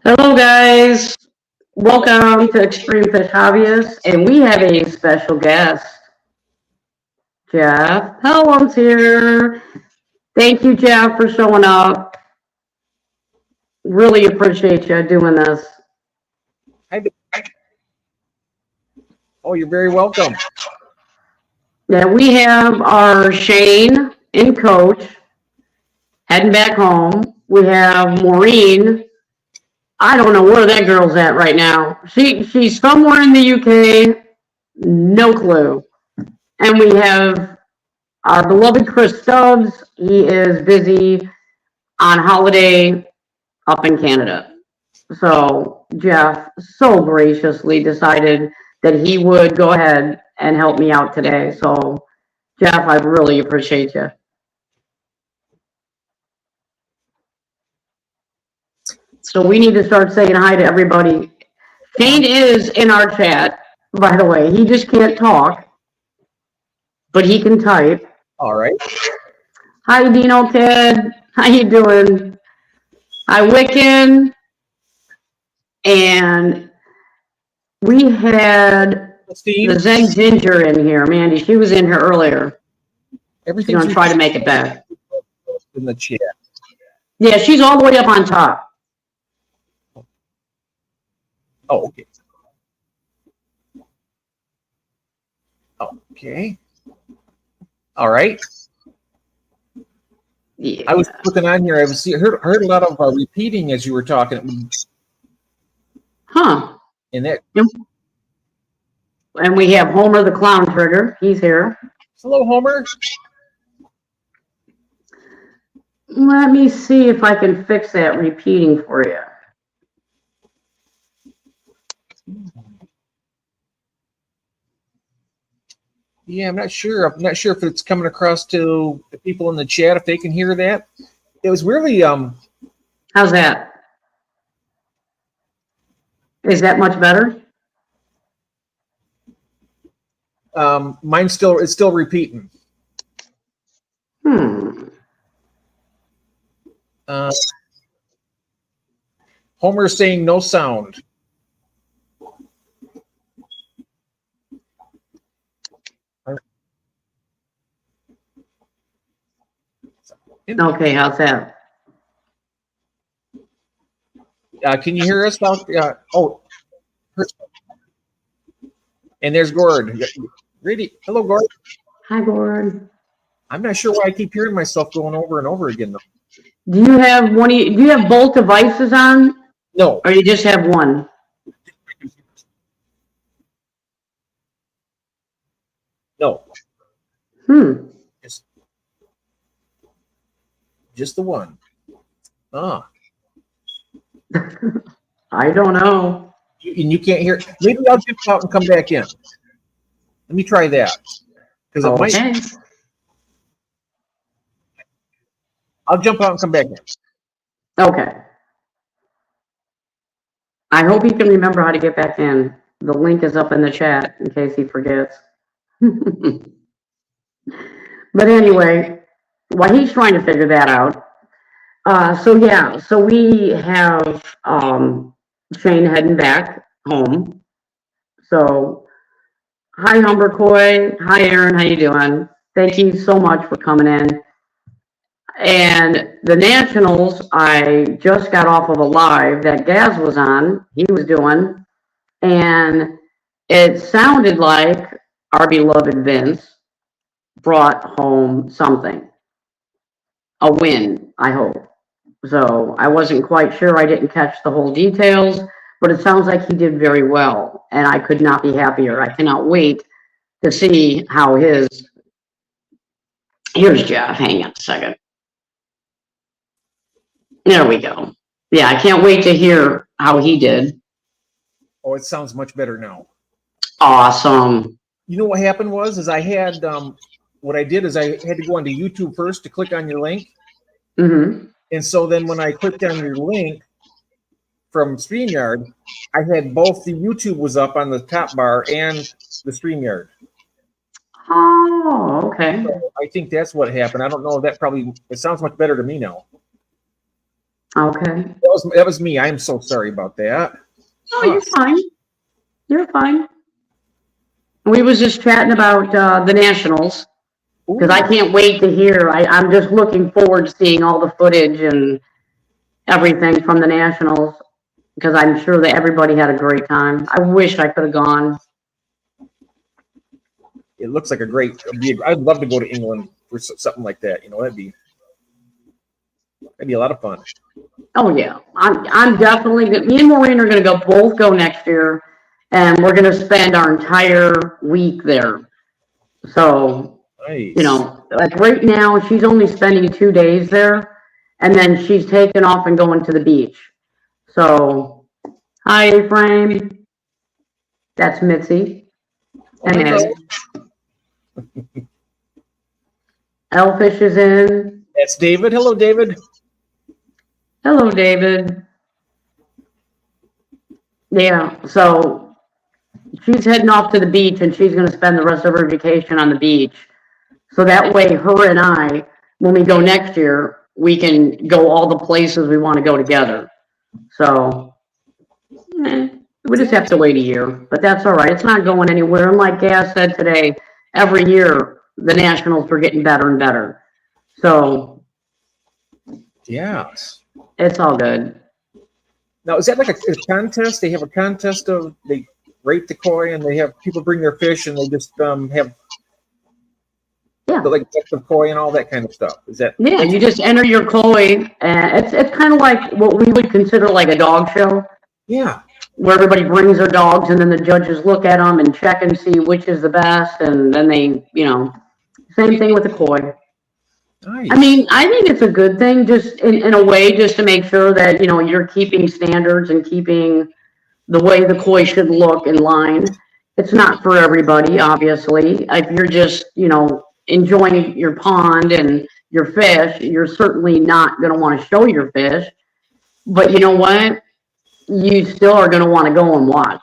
Hello, guys. Welcome to Extreme Fish Hobbyists, and we have a special guest, Jeff Pelham's here. Thank you, Jeff, for showing up. Really appreciate you doing this. Hi. Oh, you're very welcome. Yeah, we have our Shane and Coach heading back home. We have Maureen. I don't know where that girl's at right now. She's somewhere in the UK. No clue. And we have our beloved Chris Stubbs. He is busy on holiday up in Canada. So Jeff so graciously decided that he would go ahead and help me out today. So Jeff, I really appreciate you. So we need to start saying hi to everybody. Shane is in our chat, by the way. He just can't talk, but he can type. All right. Hi, Dino Ted. How you doing? Hi, Wiccan. And we had the Zen Ginger in here, Mandy. She was in here earlier. Everything's going to try to make it back. In the chat. Yeah, she's all the way up on top. Oh, okay. Okay. All right. Yeah. I was looking on here. I heard a lot of repeating as you were talking. Huh. And we have Homer the Clown Trigger. He's here. Hello, Homer. Let me see if I can fix that repeating for you. Yeah, I'm not sure. I'm not sure if it's coming across to the people in the chat, if they can hear that. It was really How's that? Is that much better? It's still repeating. Homer's saying no sound. Okay, how's that? Can you hear us? And there's Gord. Really? Hello, Gord. Hi, Gord. I'm not sure why I keep hearing myself going over and over again, though. Do you have do you have both devices on? No. Or you just have one? No. Just the one. Ah. I don't know. And you can't hear. Maybe I'll jump out and come back in. Let me try that. Because it might. I'll jump out and come back in. Okay. I hope he can remember how to get back in. The link is up in the chat in case he forgets. But anyway, while he's trying to figure that out, so we have Shane heading back home. So hi, Humbercoy. Hi, Aaron. How you doing? Thank you so much for coming in. And the Nationals, I just got off of a live that Gaz was on. He was doing, and it sounded like our beloved Vince brought home something, a win, I hope. So I wasn't quite sure. I didn't catch the whole details, but it sounds like he did very well, and I could not be happier. I cannot wait to see how his. Here's Jeff. Hang on a second. There we go. Yeah, I can't wait to hear how he did. Oh, it sounds much better now. Awesome. You know what happened is I had what I did is I had to go onto YouTube first to click on your link. Mm-hmm. And so then when I clicked on your link from StreamYard, I had both the YouTube was up on the top bar and the StreamYard. Oh, okay. So I think that's what happened. I don't know. It sounds much better to me now. Okay. That was me. I am so sorry about that. No, you're fine. You're fine. We was just chatting about the Nationals because I Ooh, can't wait to hear. I'm just looking forward to seeing all the footage and everything from the Nationals because I'm sure that everybody had a great time. I wish I could have gone. it looks like I'd love to go to England for something like that. You know, that'd be a lot of fun. Oh yeah, I'm definitely. Me and Maureen are gonna both go next year, and we're gonna spend our entire week there. So, Nice. like right now, she's only spending 2 days there, and then she's taking off and going to the beach. So, hi, Frame. That's Mitzi. Oh, And hello. Ed. Elfish is in. That's David. Hello, David. Hello, David. Yeah, so she's heading off to the beach and she's going to spend the rest of her vacation on the beach. So that way, her and I, when we go next year, we can go all the places we want to go together. So, we just have to wait a year, but that's all right. It's not going anywhere. And like Gaz said today, every year the Nationals are getting better and better. So, Yes. it's all good. Now, is that like a contest? They have a contest of they rate the koi and they have people bring their fish and they just have Yeah. like the koi and all that kind of stuff. Is that? Yeah, you just enter your koi, and it's kind of like what we would consider like a dog show, Yeah. where everybody brings their dogs, and then the judges look at them and check and see which is the best, and then they, same thing with the koi. Nice. I mean, I think it's a good thing, just in a way, just to make sure that, you're keeping standards and keeping the way the koi should look in line. It's not for everybody, obviously. If you're just, enjoying your pond and your fish, you're certainly not going to want to show your fish. But you know what? You still are going to want to go and watch.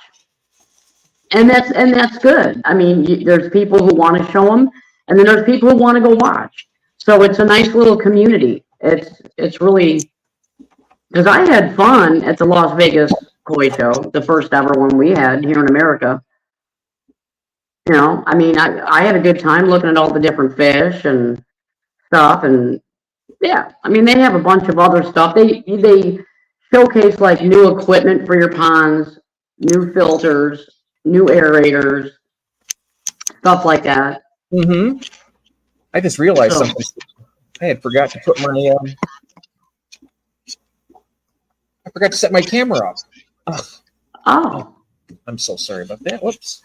And that's good. I mean, there's people who want to show them, and then there's people who want to go watch. So it's a nice little community. It's really because I had fun at the Las Vegas Koi Show, the first ever one we had here in America. I mean, I had a good time looking at all the different fish and stuff, and yeah, I mean, they have a bunch of other stuff. They showcase like new equipment for your ponds, new filters, new aerators, stuff like that. Mm-hmm. I just realized So, something. I had forgot to put my I forgot to set my camera up. Ugh, oh, I'm so sorry about that. Whoops.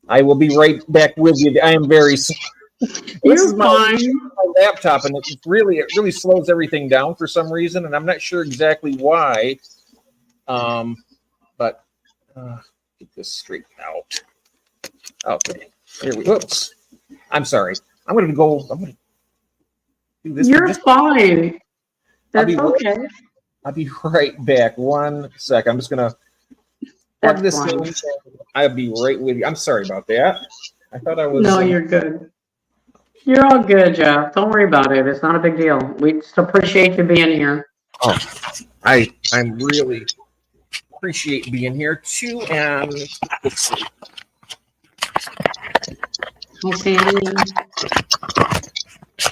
I will be right back with you. I am very sorry. This is you're fine. my laptop, and it really slows everything down for some reason, and I'm not sure exactly why. But get this straightened out. Okay, here we. Whoops. I'm sorry. I'm going to do this. You're fine. I'll That's be okay. I'll be right back. 1 sec. I'm just going to plug That's this fine. in. I'll be right with you. I'm sorry about that. I thought I was. No, you're good. You're all good, Jeff. Don't worry about it. It's not a big deal. We just appreciate you being here. Oh, I'm really appreciate being here too. And let's see. Hi, Sandy.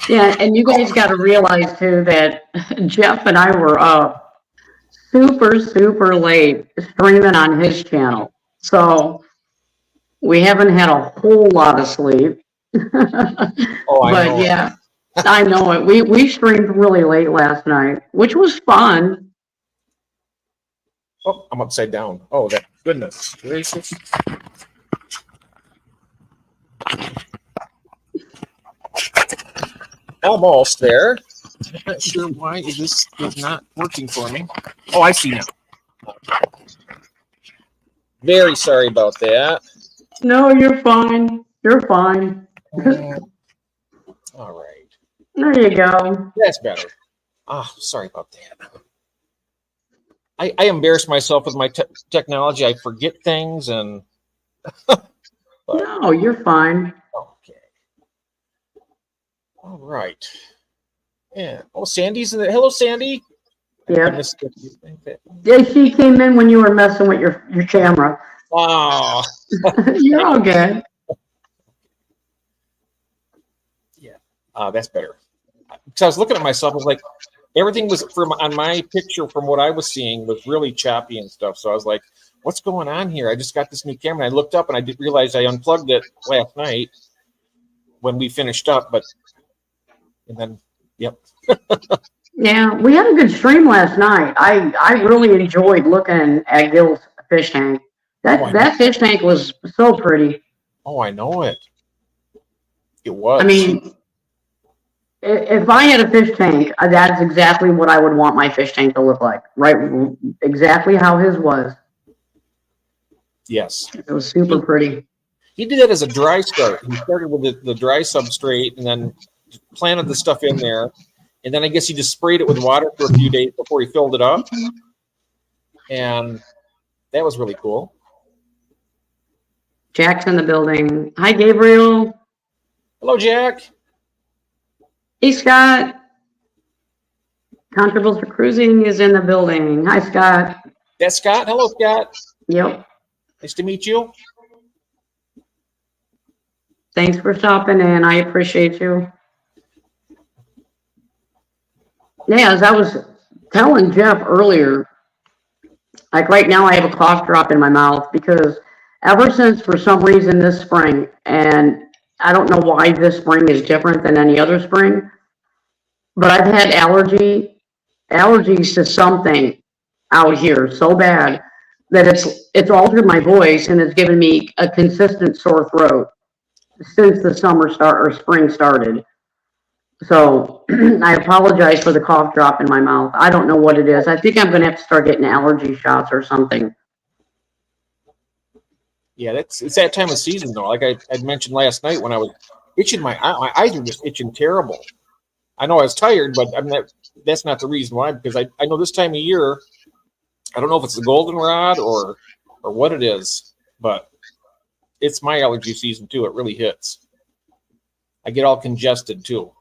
Yeah, and you guys got to realize too that Jeff and I were up super late streaming on his channel. So we haven't had a whole lot of sleep. Oh, I But know. yeah, I know it. We streamed really late last night, which was fun. Oh, I'm upside down. Oh, that goodness gracious. Almost there. I'm not sure why this is not working for me. Oh, I see now. Very sorry about that. No, you're fine. You're fine. All right. There you go. That's better. Sorry about that. I embarrass myself with my technology. I forget things and. No, you're fine. Okay. All right. Yeah. Oh, Sandy's in there. Hello, Sandy. Yeah. missed it. You think that- Yeah, she came in when you were messing with your camera. Oh, You're all good. yeah. That's better. Because I was looking at myself, I was like, everything was on my picture from what I was seeing was really choppy and stuff. So I was like, what's going on here? I just got this new camera. And I looked up and I didn't realize I unplugged it last night when we finished up. And then, yep. Yeah, we had a good stream last night. I really enjoyed looking at Gil's fish tank. That fish tank was so pretty. Oh, I know it. It was. I mean, if I had a fish tank, that's exactly what I would want my fish tank to look like. Right, exactly how his was. Yes. It was super pretty. He did that as a dry start. He started with the dry substrate and then planted the stuff in there. And then I guess he just sprayed it with water for a few days before he filled it up. And that was really cool. Jack's in the building. Hi, Gabriel. Hello, Jack. Hey, Scott. Controversial for Cruising is in the building. Hi, Scott. That's Scott. Hello, Scott. Yep. Nice to meet you. Thanks for stopping in. I appreciate you. Yeah, as I was telling Jeff earlier, like right now I have a cough drop in my mouth because ever since for some reason this spring, and I don't know why this spring is different than any other spring, but I've had allergies to something out here so bad that it's altered my voice and it's given me a consistent sore throat since the spring started. So I apologize for the cough drop in my mouth. I don't know what it is. I think I'm going to have to start getting allergy shots or something. Yeah, it's that time of season though. Like I mentioned last night when I was itching, my eyes were just itching terrible. I know I was tired, but that's not the reason why, because I know this time of year, I don't know if it's the goldenrod or what it is, but it's my allergy season too. It really hits. I get all congested too.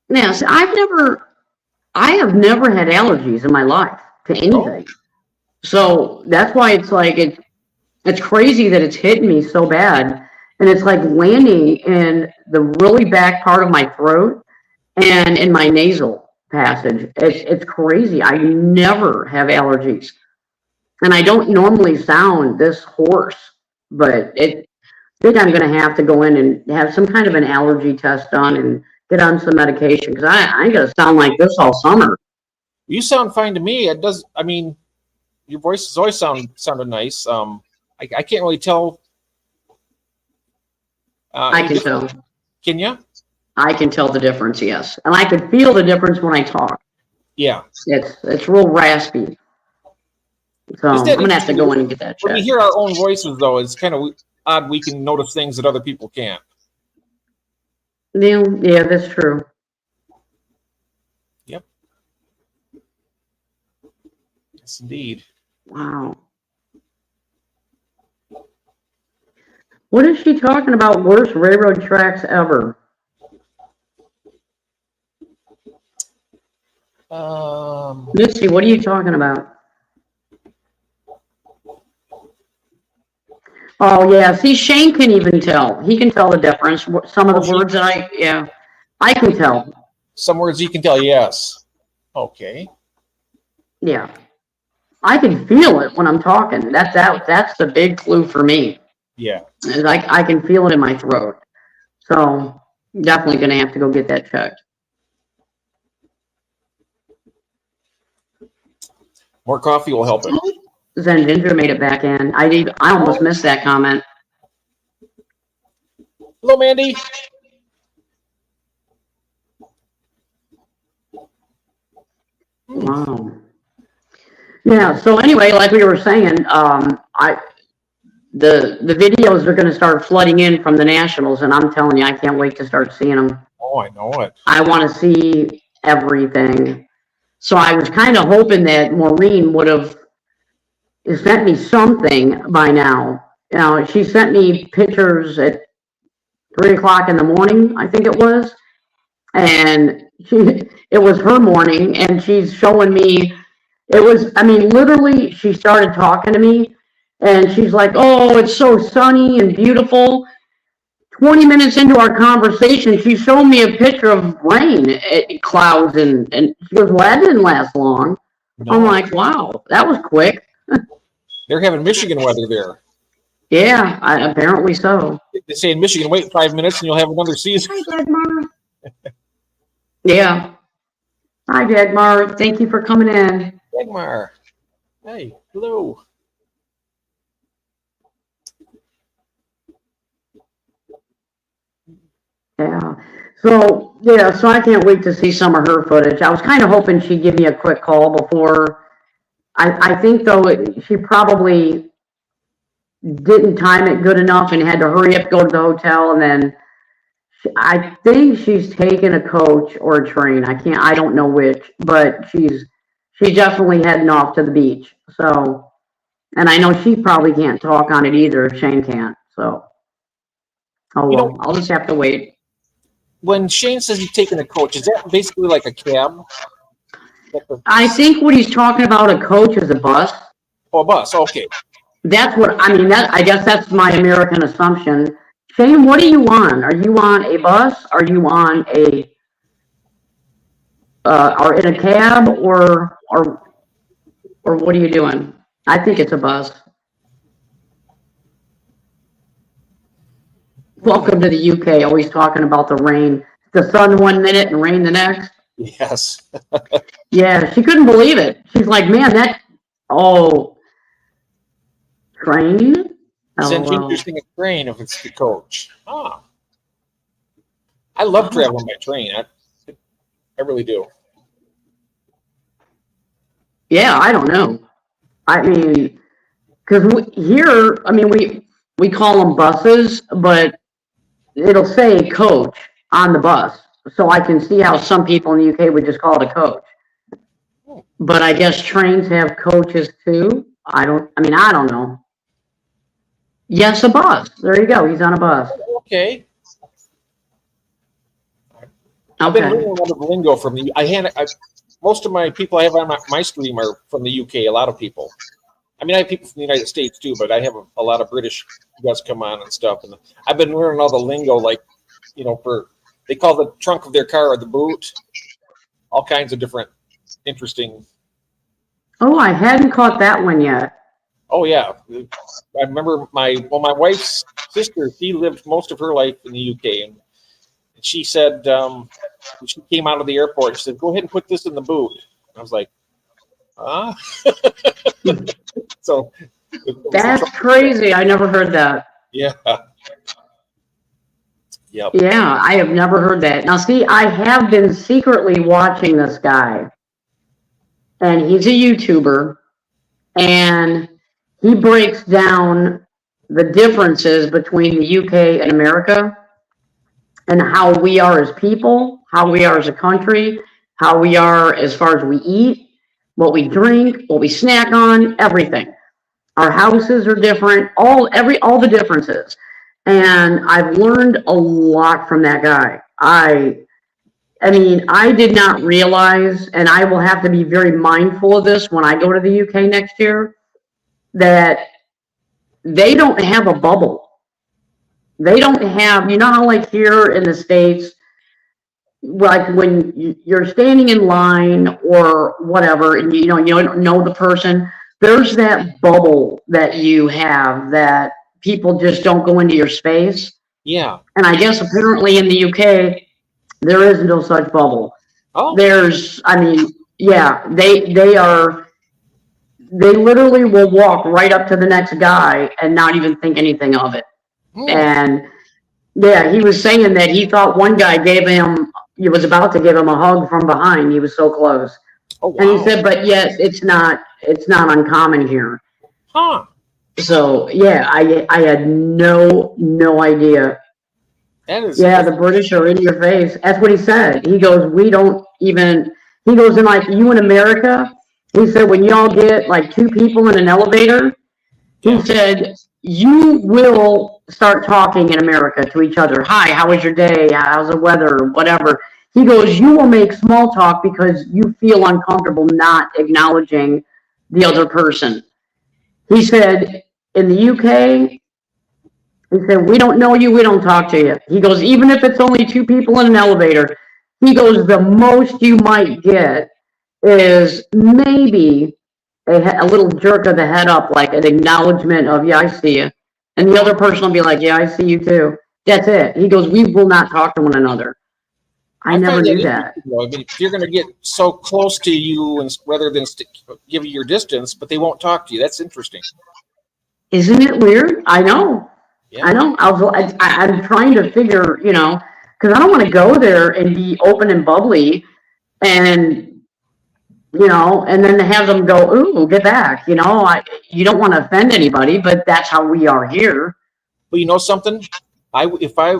Yes, I have never had allergies in my life to anything. So that's why it's like it's crazy that it's hitting me so bad, and it's like landing in the really back part of my throat and in my nasal passage. It's crazy. I never have allergies, and I don't normally sound this hoarse, but I think I'm going to have to go in and have some kind of an allergy test done and get on some medication because I ain't going to sound like this all summer. You sound fine to me. It does. I mean, your voice has always sounded nice. I can't really tell. I can tell. Can you? I can tell the difference, yes. And I can feel the difference when I talk. Yeah. It's real raspy. So I'm going to have to go in and get that checked. When we hear our own voices, though, it's kind of odd we can notice things that other people can't. Yeah, that's true. Yep. Yes, indeed. Wow. What is she talking about? Worst railroad tracks ever? Missy, what are you talking about? Oh, yeah. See, Shane can even tell. He can tell the difference. Some of the words that I can tell. Some words you can tell, yes. Okay. Yeah. I can feel it when I'm talking. That's the big clue for me. Yeah. I can feel it in my throat. So definitely going to have to go get that checked. More coffee will help it. Zen Ginger made it back in. I almost missed that comment. Hello, Mandy. Wow. Yeah. So anyway, like we were saying, the videos are going to start flooding in from the Nationals, and I'm telling you, I can't wait to start seeing them. Oh, I know it. I want to see everything. So I was kind of hoping that Maureen would have sent me something by now. You know, she sent me pictures at 3 o'clock in the morning, I think it was. And it was her morning, and she's showing me, I mean, literally, she started talking to me, and she's like, oh, it's so sunny and beautiful. 20 minutes into our conversation, she showed me a picture of rain, clouds, and she goes, well, that didn't last long. No. I'm like, wow, that was quick. They're having Michigan weather there. Yeah, apparently so. They say in Michigan, wait 5 minutes and you'll have another season. Hi, Dagmar. Yeah. Hi, Dagmar. Thank you for coming in. Dagmar. Hey, hello. Yeah. So I can't wait to see some of her footage. I was kind of hoping she'd give me a quick call before. I think, though, she probably didn't time it good enough and had to hurry up, go to the hotel, and then I think she's taken a coach or a train. I don't know which, but she's definitely heading off to the beach. So, and I know she probably can't talk on it either if Shane can't. So, well, I'll just have to wait. When Shane says he's taking a coach, is that basically like a cab? I think what he's talking about, a coach, is a bus. Oh, a bus. Okay. That's what I mean. I guess that's my American assumption. Shane, what are you on? Are you on a bus? Are you on or in a cab, or what are you doing? I think it's a bus. Welcome to the UK. Always talking about the rain. The sun 1 minute and rain the next. Yes. Yeah, she couldn't believe it. She's like, man, train? It's interesting a train if it's the coach. Ah. I love traveling by train. I really do. Yeah, I don't know. I mean, because here, I mean, we call them buses, but it'll say coach on the bus. So I can see how some people in the UK would just call it a coach. But I guess trains have coaches too. I don't know. Yes, a bus. There you go. He's on a bus. Okay. I've been learning a lot of lingo from most of my people I have on my stream are from the UK. A lot of people. I mean, I have people from the United States too, but I have a lot of British guys come on and stuff. And I've been learning all the lingo, like, they call the trunk of their car the boot. All kinds of different interesting. Oh, I hadn't caught that one yet. Oh yeah, I remember my wife's sister. She lived most of her life in the UK, and she said she came out of the airport. She said, "Go ahead and put this in the boot." And I was like, "Ah." So that's crazy. I never heard that. Yeah. Yep. Yeah, I have never heard that. Now, see, I have been secretly watching this guy, and he's a YouTuber, and he breaks down the differences between the UK and America and how we are as people, how we are as a country, how we are as far as we eat, what we drink, what we snack on, everything. Our houses are different, all the differences. And I've learned a lot from that guy. I mean, I did not realize, and I will have to be very mindful of this when I go to the UK next year, that they don't have a bubble. They don't have, how like here in the States, like when you're standing in line or whatever, and you don't know the person, there's that bubble that you have that people just don't go into your space. Yeah. And I guess apparently in the UK, there is no such bubble. Oh. They literally will walk right up to the next guy and not even think anything of it. And yeah, he was saying that he thought one guy was about to give him a hug from behind. He was so close. Oh, wow. And he said, but yes, it's not uncommon here. Huh. So yeah, I had no idea. The British are in your face. That's what he said. He goes, in like you in America, he said, when y'all get like two people in an elevator, he said, you will start talking in America to each other. Hi, how was your day? How's the weather? Whatever. He goes, you will make small talk because you feel uncomfortable not acknowledging the other person. He said, in the UK, he said, we don't know you, we don't talk to you. He goes, even if it's only two people in an elevator, he goes, the most you might get is maybe a little jerk of the head up, like an acknowledgement of, yeah, I see you. And the other person will be like, yeah, I see you too. That's it. He goes, we will not talk to one another. I never knew that. I mean, if you're going to get so close to you and rather than give you your distance, but they won't talk to you. That's interesting. Isn't it weird? I know. Yeah. I know. I'm trying to figure, because I don't want to go there and be open and bubbly and, and then have them go, ooh, get back. You don't want to offend anybody, but that's how we are here. Well, you know something? If I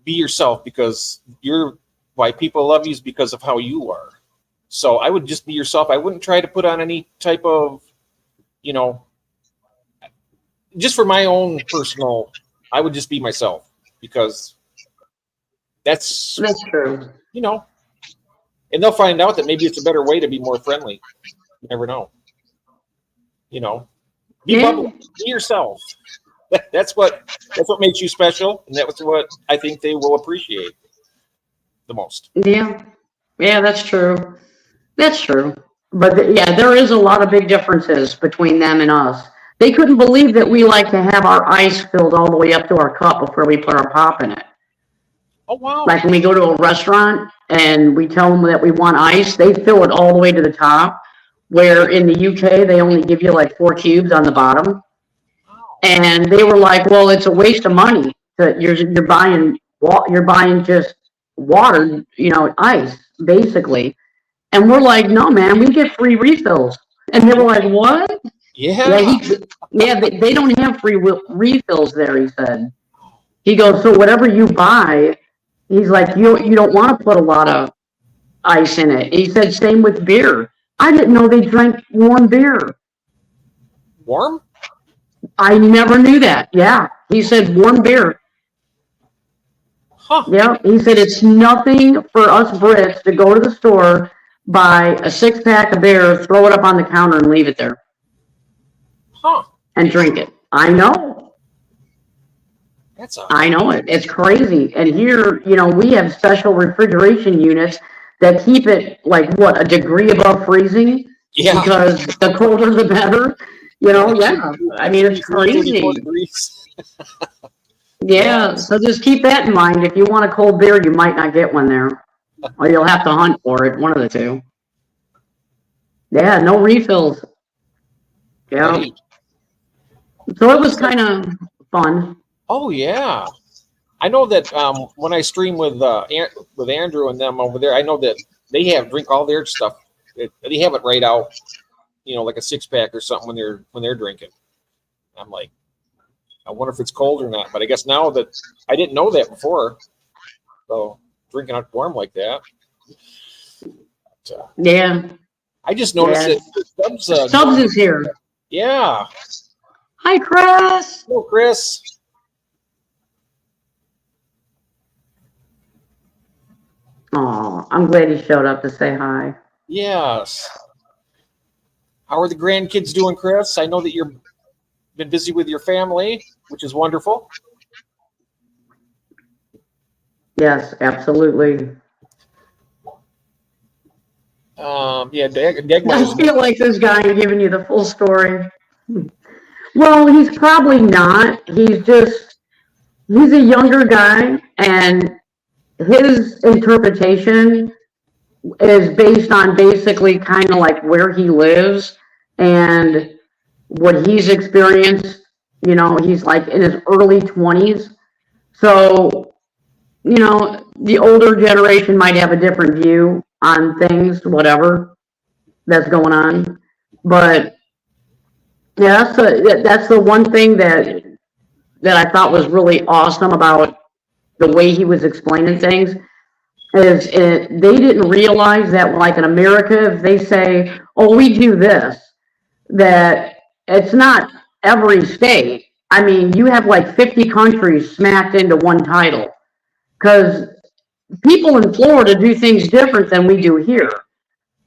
be yourself, because why people love you is because of how you are. So I would just be yourself. I wouldn't try to put on any type of, just for my own personal, I would just be myself, because that's true. And they'll find out that maybe it's a better way to be more friendly. You never know. Be bubbly, be yourself. That's what makes you special, and that's what I think they will appreciate the most. Yeah, that's true. That's true. But there is a lot of big differences between them and us. They couldn't believe that we like to have our ice filled all the way up to our cup before we put our pop in it. Oh, wow. Like when we go to a restaurant and we tell them that we want ice, they fill it all the way to the top, where in the UK, they only give you like 4 cubes on the bottom. And they were like, well, it's a waste of money. You're buying just water, ice, basically. And we're like, no, man, we get free refills. And they were like, what? Yeah. They don't have free refills there, he said. He goes, so whatever you buy, he's like, you don't want to put a lot of ice in it. He said, same with beer. I didn't know they drank warm beer. Warm? I never knew that. Yeah. He said warm beer. Huh. Yeah. He said it's nothing for us Brits to go to the store, buy a 6-pack of beer, throw it up on the counter and leave it there. Huh. And drink it. I know. I know it. It's crazy. And here, we have special refrigeration units that keep it like a degree above freezing. Yeah. Because the colder the better. Yeah. I mean, it's crazy. Yeah. So just keep that in mind. If you want a cold beer, you might not get one there, or you'll have to hunt for it. One of the two. Yeah. No refills. Yeah. Right. So it was kind of fun. Oh yeah, I know that when I stream with Andrew and them over there, I know that they drink all their stuff. They have it right out, like a 6-pack or something when they're drinking. I'm like, I wonder if it's cold or not. But I guess now that I didn't know that before, so drinking it warm like that. But, yeah. I just noticed that Stubbs is here. Yeah. Hi, Chris. Hello, Chris. Oh, I'm glad he showed up to say hi. Yes. How are the grandkids doing, Chris? I know that you've been busy with your family, which is wonderful. Yes, absolutely. I feel like this guy giving you the full story. Well, he's probably not. He's a younger guy, and his interpretation is based on basically kind of like where he lives and what he's experienced. He's like in his early 20s. So, the older generation might have a different view on things, whatever that's going on. But yeah, that's the one thing that I thought was really awesome about the way he was explaining things. Is they didn't realize that, like in America, if they say, oh, we do this, that it's not every state. I mean, you have like 50 countries smacked into one title, because people in Florida do things different than we do here,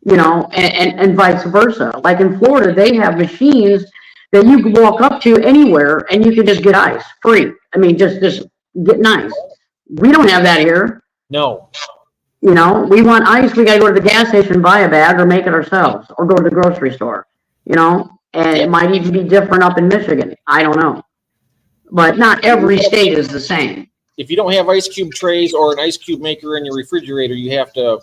and vice versa. Like in Florida, they have machines that you can walk up to anywhere and you can just get ice free. I mean, just get nice. We don't have that here. No. We want ice, we gotta go to the gas station, buy a bag, or make it ourselves, or go to the grocery store, and it might even be different up in Michigan. I don't know. But not every state is the same. If you don't have ice cube trays or an ice cube maker in your refrigerator, you have to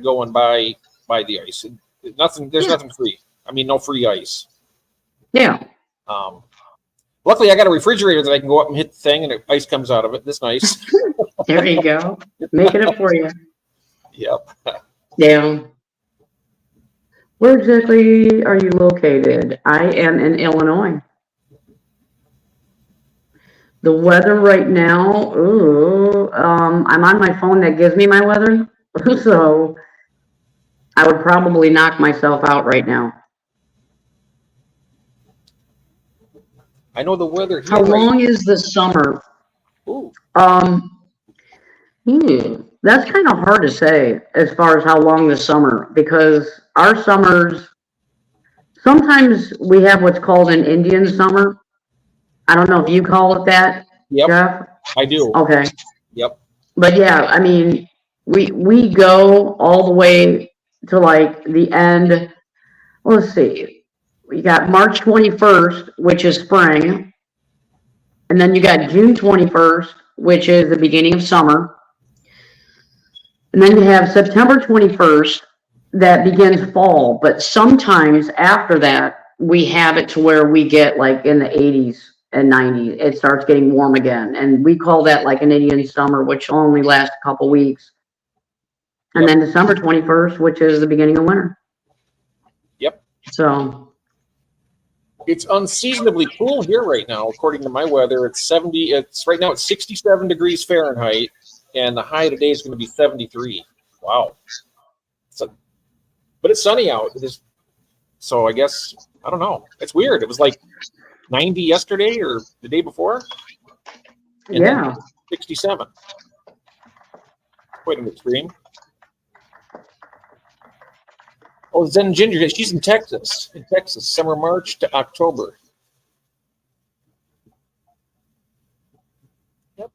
go and buy the ice. There's nothing free. I mean, no free ice. Yeah. Luckily, I got a refrigerator that I can go up and hit the thing, and ice comes out of it. That's nice. There you go. Making it for you. Yep. Yeah. Where exactly are you located? I am in Illinois. The weather right now, I'm on my phone that gives me my weather, so I would probably knock myself out right now. I know the weather here. How long is the summer? Ooh. That's kind of hard to say as far as how long the summer, because our summers, sometimes we have what's called an Indian summer. I don't know if you call it that, Yep. Jeff? I do. Okay. Yep. But yeah, I mean, we go all the way to like the end. Let's see. We got March 21st, which is spring. And then you got June 21st, which is the beginning of summer. And then you have September 21st, that begins fall. But sometimes after that, we have it to where we get like in the 80s and 90s. It starts getting warm again. And we call that like an Indian summer, which only lasts a couple weeks. And then December 21st, which is the beginning of winter. Yep. So it's unseasonably cool here right now, according to my weather. It's right now it's 67 degrees Fahrenheit, and the high today is going to be 73. Wow. But it's sunny out. So I guess, I don't know. It's weird. It was like 90 yesterday or the day before. And yeah. 67. Quite an extreme. Oh, Zen Ginger, she's in Texas. Summer, March to October. Yep.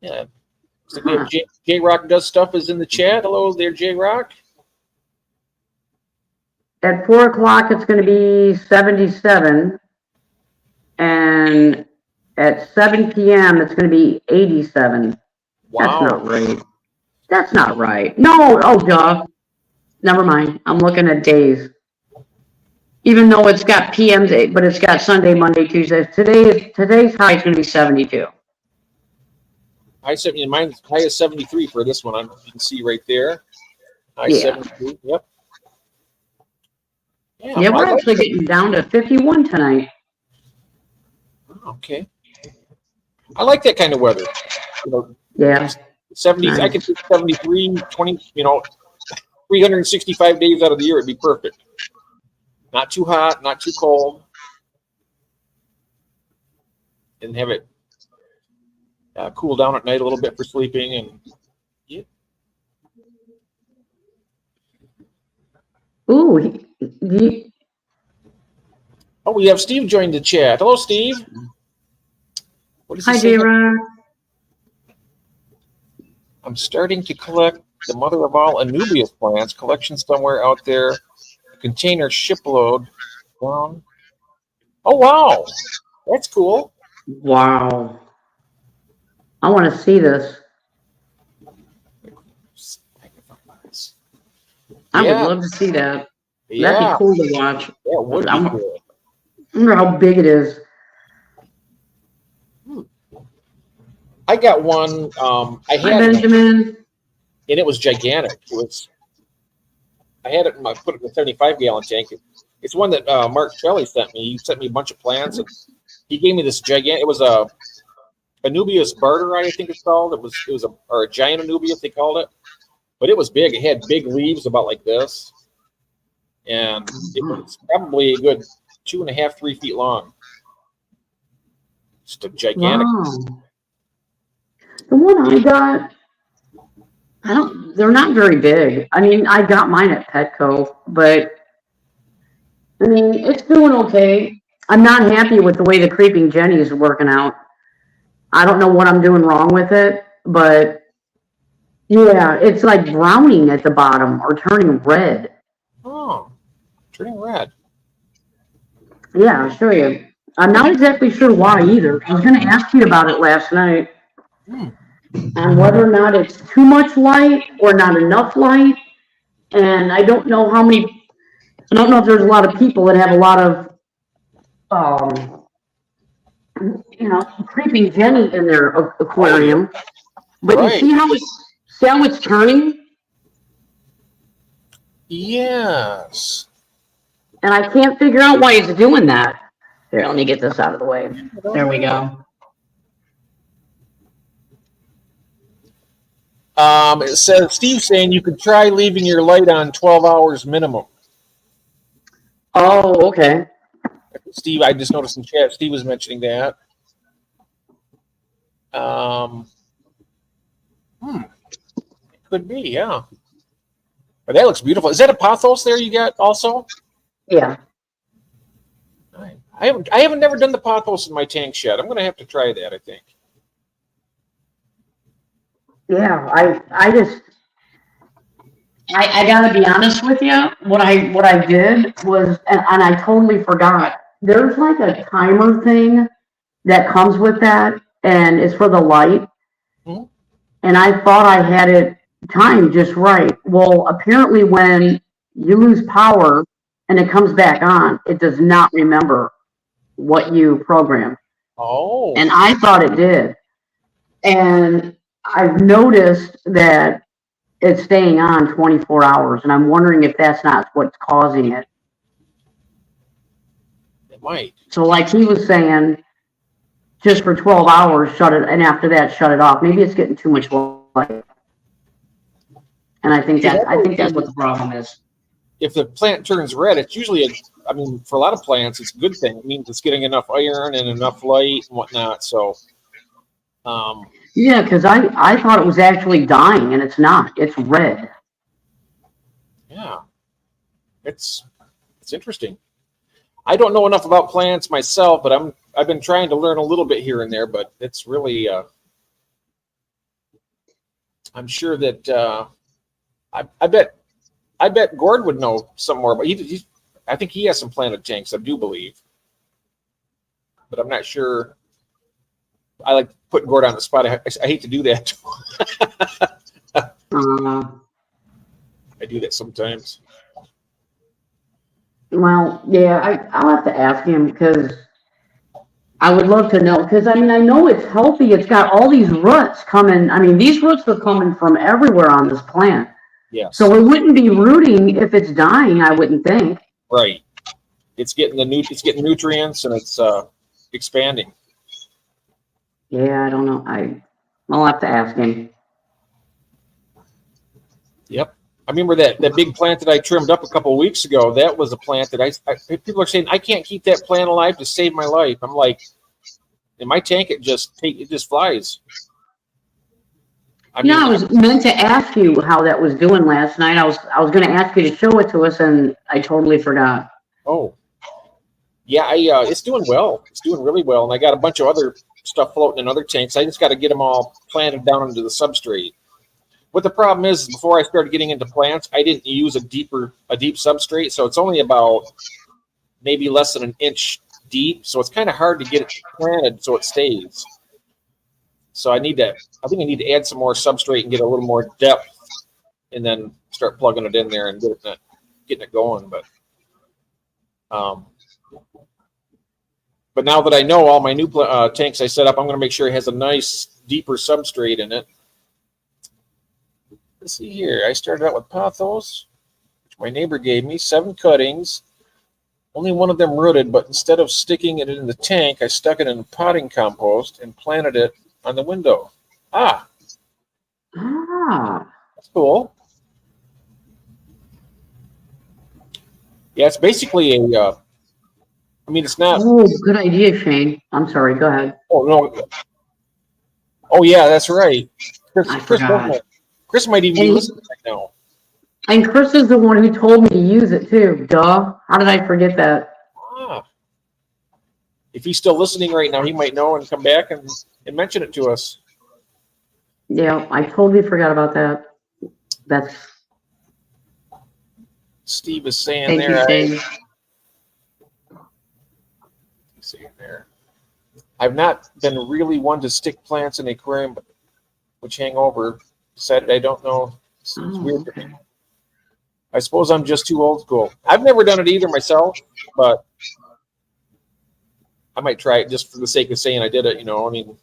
Yeah. So we have J Rock Does Stuff is in the chat. Hello there, J Rock. At 4 o'clock, it's going to be 77. And at 7 p.m., it's going to be 87. Wow. That's not right. That's not right. No, oh, duh. Never mind. I'm looking at days. Even though it's got PMs, but it's got Sunday, Monday, Tuesday. Today's high is going to be 72. Mine's high is 73 for this one. You can see right there. High 73. Yep. Yeah, we're actually getting down to 51 tonight. Okay. I like that kind of weather. Yeah. 70s, nice. I could do 73, 20, 365 days out of the year, it'd be perfect. Not too hot, not too cold. And have it cool down at night a little bit for sleeping. And yeah. Ooh. Oh, we have Steve joined the chat. Hello, Steve. What is he Hi, saying? J-Rock. I'm starting to collect the mother of all Anubias plants. Collection somewhere out there. Container shipload down. Oh, wow. That's cool. Wow. I want to see this. I would love to see that. Yeah. That'd be cool to watch. Yeah, it would be cool. I wonder how big it is. I got one. I had Benjamin. And it was gigantic. I had it put it in a 75-gallon tank. It's one that Mark Shelley sent me. He sent me a bunch of plants, and he gave me this gigantic. It was a Anubias barterite, I think it's called. It was a giant Anubias, they called it. But it was big. It had big leaves about like this, and it was probably a good 2.5, 3 feet long. Just a gigantic. Wow. The one I got, they're not very big. I mean, I got mine at Petco, but I mean, it's doing okay. I'm not happy with the way the Creeping Jenny is working out. I don't know what I'm doing wrong with it, but yeah, it's like browning at the bottom or turning red. Oh, turning red. Yeah, I'll show you. I'm not exactly sure why either. I was going to ask you about it last night on whether or not it's too much light or not enough light. And I don't know I don't know if there's a lot of people that have a lot of, um, Creeping Jenny in their aquarium. But you Right. see how it's turning? Yes. And I can't figure out why it's doing that. Here, let me get this out of the way. There we go. It says Steve saying you could try leaving your light on 12 hours minimum. Oh, okay. Steve, I just noticed in chat, Steve was mentioning that. It could be, yeah. But that looks beautiful. Is that a pothos there you got also? Yeah. I haven't never done the pothos in my tanks yet. I'm gonna have to try that, I think. Yeah, I gotta be honest with you. What I did was, and I totally forgot. There's like a timer thing that comes with that, and it's for the light. Mhm. And I thought I had it timed just right. Well, apparently, when you lose power and it comes back on, it does not remember what you programmed. Oh. And I thought it did. And I've noticed that it's staying on 24 hours, and I'm wondering if that's not what's causing it. It might. So, like he was saying, just for 12 hours, shut it, and after that, shut it off. Maybe it's getting too much light. And I think that's what the problem is. If the plant turns red, it's usually for a lot of plants, it's a good thing. It means it's getting enough iron and enough light and whatnot. So, yeah, because I thought it was actually dying, and it's not. It's red. Yeah, it's interesting. I don't know enough about plants myself, but I've been trying to learn a little bit here and there. But it's really, I'm sure that I bet Gord would know some more. But I think he has some planted tanks. I do believe, but I'm not sure. I like putting Gord on the spot. I hate to do that. I do that sometimes. Well, yeah, I'll have to ask him because I would love to know. Because I mean, I know it's healthy. It's got all these roots coming. I mean, these roots are coming from everywhere on this plant. Yes. So it wouldn't be rooting if it's dying. I wouldn't think. Right. It's getting nutrients and it's expanding. Yeah, I don't know. I'll have to ask him. Yep. I remember that big plant that I trimmed up a couple of weeks ago. That was a plant that people are saying I can't keep that plant alive to save my life. I'm like, in my tank it just flies. I was meant to ask you how that was doing last night. I was going to ask you to show it to us, and I totally forgot. Oh, yeah. It's doing well. It's doing really well, and I got a bunch of other stuff floating in other tanks. I just got to get them all planted down into the substrate. What the problem is, before I started getting into plants, I didn't use a deep substrate, so it's only about maybe less than an inch deep. So it's kind of hard to get it planted so it stays. So I think I need to add some more substrate and get a little more depth, and then start plugging it in there and getting it going. But now that I know all my new tanks I set up, I'm going to make sure it has a nice deeper substrate in it. Let's see here. I started out with pothos, which my neighbor gave me, 7 cuttings. Only one of them rooted, but instead of sticking it in the tank, I stuck it in potting compost and planted it on the window. That's cool. Yeah, it's basically it's not. Oh, good idea, Shane. I'm sorry. Go ahead. Oh no. Oh yeah, that's right. I forgot. Chris might even be And, listening right now. and Chris is the one who told me to use it too. Duh. How did I forget that? Ah. If he's still listening right now, he might know and come back and mention it to us. Yeah, I totally forgot about that. That's Steve is saying thank you, there. Shane. Saying there. I've not been really one to stick plants in the aquarium, which hang over. Decided I don't know. It's weird. Okay. I suppose I'm just too old school. I've never done it either myself, but I might try it just for the sake of saying I did it. I mean,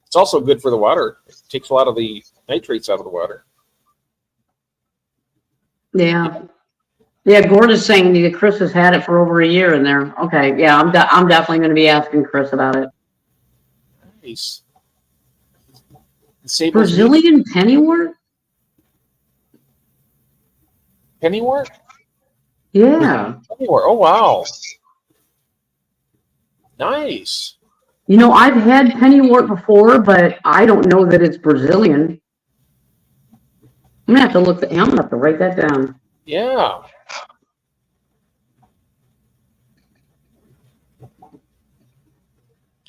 it's also good for the water. It takes a lot of the nitrates out of the water. Yeah. Yeah, Gord is saying that Chris has had it for over a year in there. Okay, yeah, I'm definitely going to be asking Chris about it. Nice. Brazilian pennywort? Pennywort? Yeah. Pennywort. Oh wow. Nice. I've had pennywort before, but I don't know that it's Brazilian. I'm gonna have to I'm gonna have to write that down. Yeah.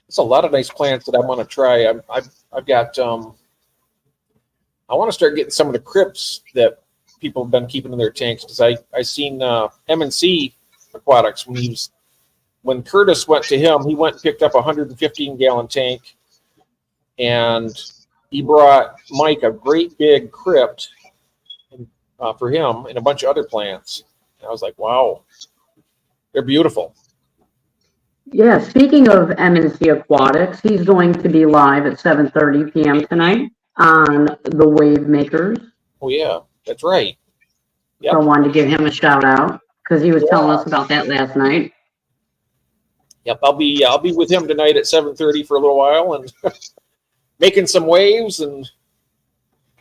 It's a lot of nice plants that I want to try. I've got I want to start getting some of the crypts that people have been keeping in their tanks, because I seen M&C Aquatics when Curtis went to him, he went and picked up a 115-gallon tank, and he brought Mike a great big crypt for him and a bunch of other plants. And I was like, wow, they're beautiful. Yeah, speaking of M&C Aquatics, he's going to be live at 7:30 p.m. tonight on the Wave Makers. Oh yeah, that's right. Yep. So I wanted to give him a shout out because he was telling us about that last night. Yep, I'll be with him tonight at 7:30 for a little while and making some waves. And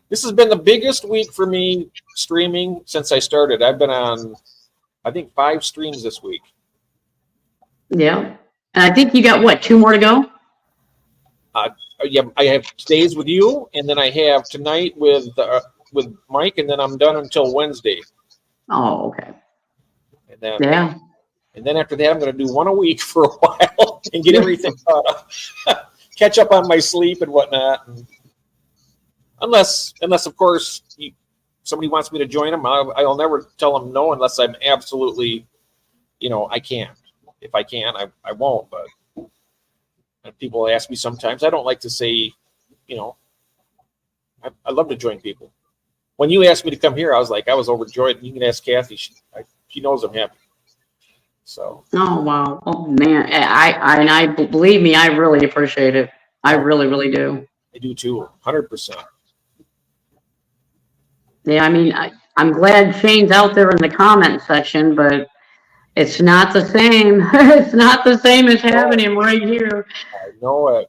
this has been the biggest week for me streaming since I started. I've been on, I think, 5 streams this week. Yeah, and I think you got 2 more to go. Yeah, I have today's with you, and then I have tonight with Mike, and then I'm done until Wednesday. Oh, okay. And then and then after that, I'm going to do one a week for a while and get everything caught up, catch up on my sleep and whatnot. And unless of course somebody wants me to join them, I'll never tell them no unless I'm absolutely, I can't. If I can, I won't. But people ask me sometimes. I don't like to say, I love to join people. When you asked me to come here, I was overjoyed. You can ask Kathy; she knows I'm happy. So. Oh wow! Oh man, I believe me, I really appreciate it. I really, really do. I do too, 100%. Yeah, I mean, I'm glad Shane's out there in the comment section, but it's not the same. It's not the same as having him right here. I know it.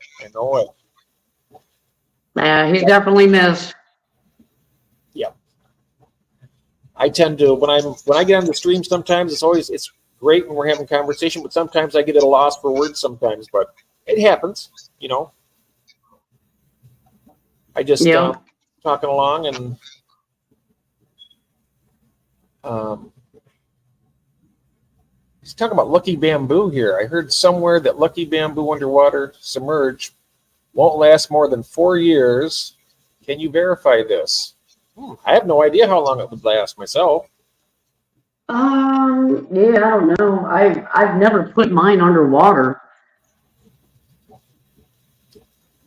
Yeah, he's definitely missed. Yeah. I tend to when I get on the stream sometimes it's great when we're having conversation, but sometimes I get at a loss for words sometimes, but it happens, I just talking along and he's talking about lucky bamboo here. I heard somewhere that lucky bamboo underwater submerged won't last more than 4 years. Can you verify this? I have no idea how long it would last myself. Yeah, I don't know. I've never put mine underwater.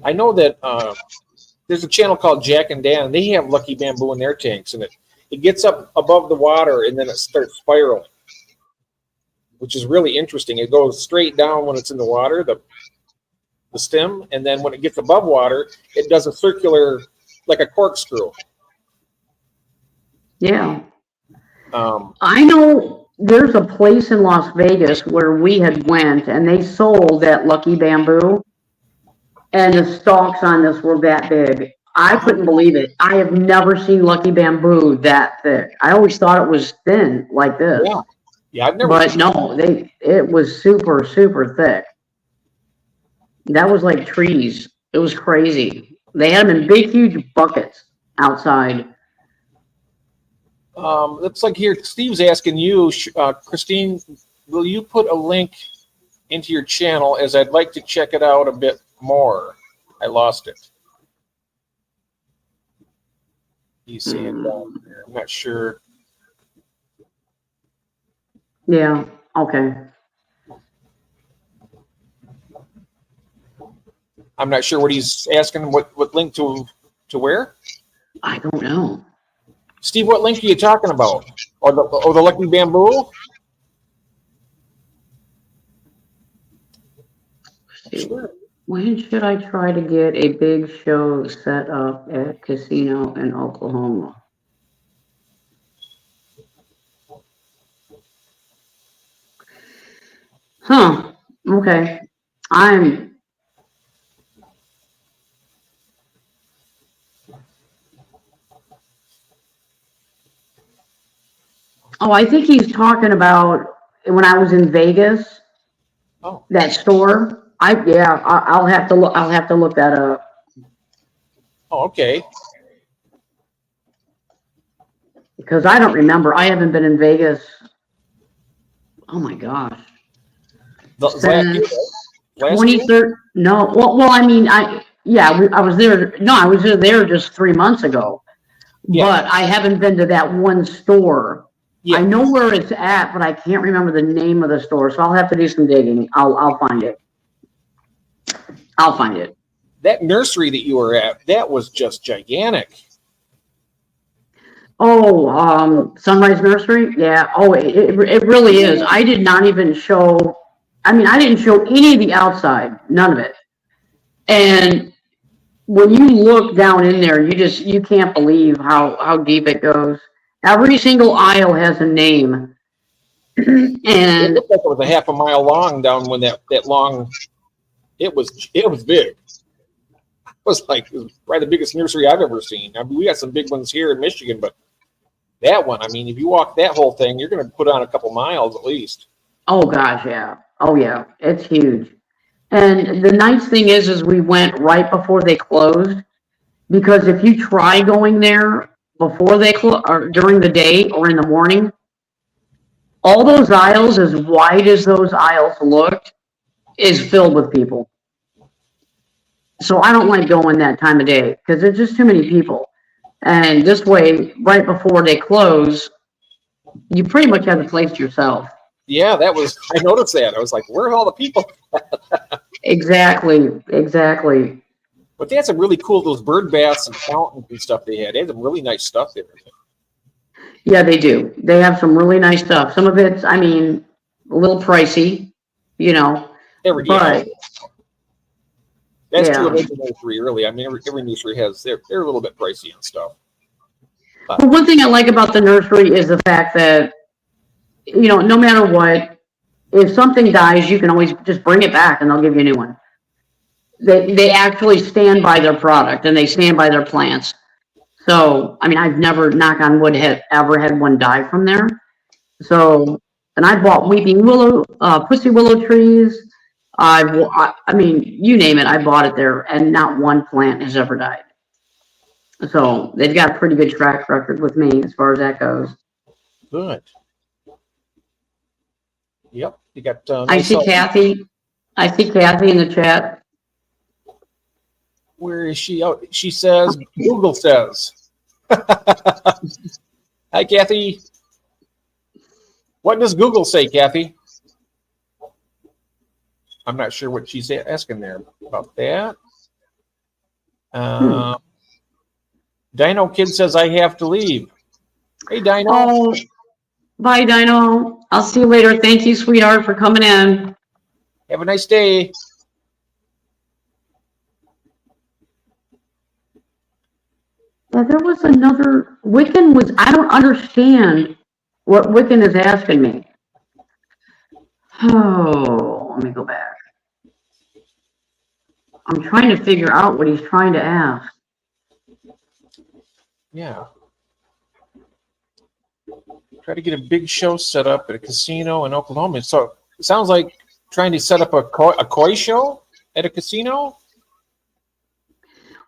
I know that there's a channel called Jack and Dan, and they have lucky bamboo in their tanks, and it gets up above the water and then it starts spiraling, which is really interesting. It goes straight down when it's in the water, the stem, and then when it gets above water, it does a circular, like a corkscrew. Yeah. I know there's a place in Las Vegas where we had went and they sold that lucky bamboo, and the stalks on this were that big. I couldn't believe it. I have never seen lucky bamboo that thick. I always thought it was thin like this. Yeah, I've never. But no, it was super, super thick. That was like trees. It was crazy. They had them in big, huge buckets outside. Looks like here Steve's asking you, Christine, will you put a link into your channel, as I'd like to check it out a bit more? I lost it. You see it down there. I'm not sure. Yeah, okay. I'm not sure what he's asking. What link to where? I don't know. Steve, what link are you talking about? Or the Lucky Bamboo? Sure. When should I try to get a big show set up at casino in Oklahoma? Huh, okay. I think he's talking about when I was in Vegas, Oh, that store. I'll have to look, that up. oh, okay. Because I don't remember. I haven't been in Vegas. Oh my gosh. Last year, right? Last year? 23rd. No. Well, I mean, I was there. No, I was there just 3 months ago. Yeah. But I haven't been to that one store. Yeah. I know where it's at, but I can't remember the name of the store. So I'll have to do some digging. I'll find it. I'll find it. That nursery that you were at, that was just gigantic. Oh, Sunrise Nursery? Yeah. Oh, it really is. I did not even show, I didn't show any of the outside, none of it. And when you look down in there, you can't believe how deep it goes. Every single aisle has a name. It And looked like it was a half a mile long down when that long, it was big. It was probably the biggest nursery I've ever seen. I mean, we got some big ones here in Michigan, but that one, if you walk that whole thing, you're going to put on a couple miles at least. oh gosh, yeah. Oh yeah, it's huge. And the nice thing is we went right before they closed, because if you try going there before they close or during the day or in the morning, all those aisles, as wide as those aisles looked, is filled with people. So I don't like going that time of day because there's just too many people. And this way, right before they close, you pretty much have the place to yourself. Yeah, I noticed that. I was like, where are all the people? Exactly. But they had some really cool, those bird baths and fountains and stuff they had. They had some really nice stuff there. Yeah, they do. They have some really nice stuff. Some of it's, a little pricey, but that's yeah. true of every nursery, really. Every nursery has, they're a little bit pricey and stuff. But one thing I like about the nursery is the fact that, no matter what, if something dies, you can always just bring it back and they'll give you a new one. They actually stand by their product and they stand by their plants. So, I've never, knock on wood, ever had one die from there. So, and I bought weeping willow, pussy willow trees. You name it, I bought it there, and not one plant has ever died. So they've got a pretty good track record with me as far as that goes. Good. Yep, you got. I see Kathy in the chat. Where is she? Oh, she says, Google says. Hi, Kathy. What does Google say, Kathy? I'm not sure what she's asking there about that. Dino Kid says, I have to leave. Hey, Dino. Oh, bye, Dino. I'll see you later. Thank you, sweetheart, for coming in. Have a nice day. Yeah, there was another, I don't understand what Wiccan is asking me. Oh, let me go back. I'm trying to figure out what he's trying to ask. Yeah. Try to get a big show set up at a casino in Oklahoma. So it sounds like trying to set up a koi show at a casino.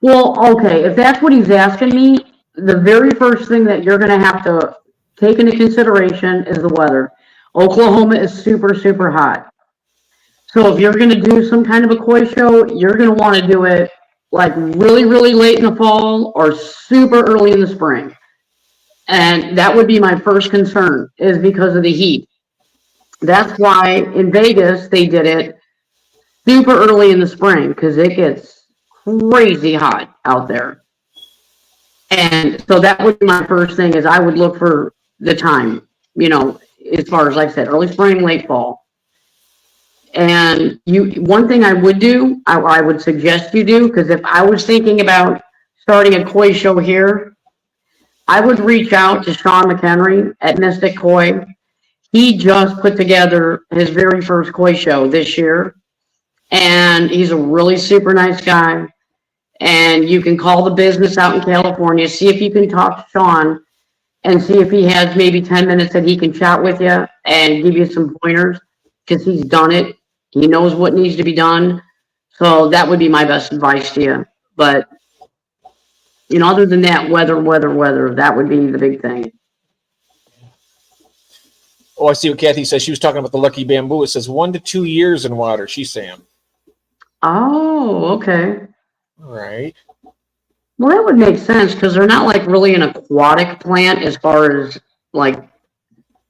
Well, okay, if that's what he's asking me, the very first thing that you're gonna have to take into consideration is the weather. Oklahoma is super, super hot. So if you're gonna do some kind of a koi show, you're gonna wanna do it like really, really late in the fall or super early in the spring. And that would be my first concern, is because of the heat. That's why in Vegas, they did it super early in the spring, because it gets crazy hot out there. And so that would be my first thing, is I would look for the time, as far as, like I said, early spring, late fall. And one thing I would do, I would suggest you do, because if I was thinking about starting a koi show here, I would reach out to Sean McHenry at Mystic Koi. He just put together his very first koi show this year, and he's a really super nice guy. And you can call the business out in California, see if you can talk to Sean, and see if he has maybe 10 minutes that he can chat with you and give you some pointers, because he's done it. He knows what needs to be done. So that would be my best advice to you. But, other than that, weather, that would be the big thing. Oh, I see what Kathy says. She was talking about the lucky bamboo. It says 1 to 2 years in water, she's saying. Oh, okay. All right. Well, that would make sense, because they're not like really an aquatic plant, as far as like,